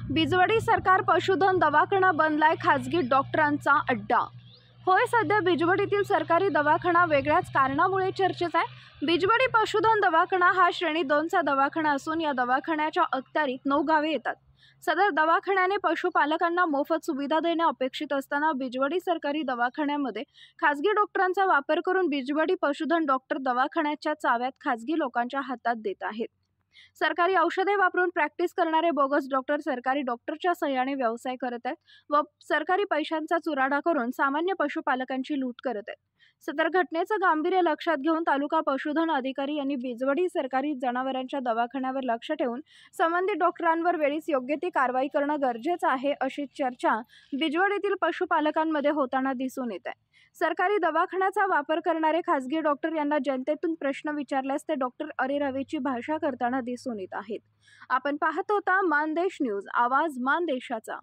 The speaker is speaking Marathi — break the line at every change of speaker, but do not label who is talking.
बिजवडी सरकार पशुधन दवाखाना बनलाय खाजगी डॉक्टरांचा अड्डा। होय, सध्या बिजवडीतील सरकारी दवाखाना वेगळ्याच कारणामुळे चर्चेत आहे। बिजवडी पशुधन दवाखाना हा श्रेणी 2चा दवाखाना असून या दवाखान्याच्या अखत्यारीत 9 गावे येतात। सदर दवाखान्याने पशुपालकांना मोफत सुविधा देणे अपेक्षित असताना बिजवडी सरकारी दवाखान्यामध्ये खाजगी डॉक्टरांचा वापर करून बिजवडी पशुधन डॉक्टर दवाखान्याच्या चाव्यात खाजगी लोकांच्या हातात देत आहेत। सरकारी औषधे वापरून प्रॅक्टिस करणारे बोगस डॉक्टर सरकारी डॉक्टरच्या सहाय्याने व्यवसाय करत आहेत व सरकारी पैशांचा चुराडा करून सामान्य पशुपालकांची लूट करत आहेत। सदर घटनेचं गांभीर्य लक्षात घेऊन तालुका पशुधन अधिकारी यांनी बिजवडी सरकारी जनावरांच्या दवाखान्यावर लक्ष ठेवून संबंधित डॉक्टरांवर वेळीच योग्य ती कारवाई करणं गरजेचं आहे, अशी चर्चा बिजवडीतील पशुपालकांमध्ये होताना दिसून येत आहे। सरकारी दवाखान्याचा वापर करणारे खासगी डॉक्टर यांना जनतेतून प्रश्न विचारल्यास ते डॉक्टर अरेरावीची भाषा करताना दिसून येत आहेत। आपण पाहत होता मानदेश न्यूज, आवाज मानदेशाचा।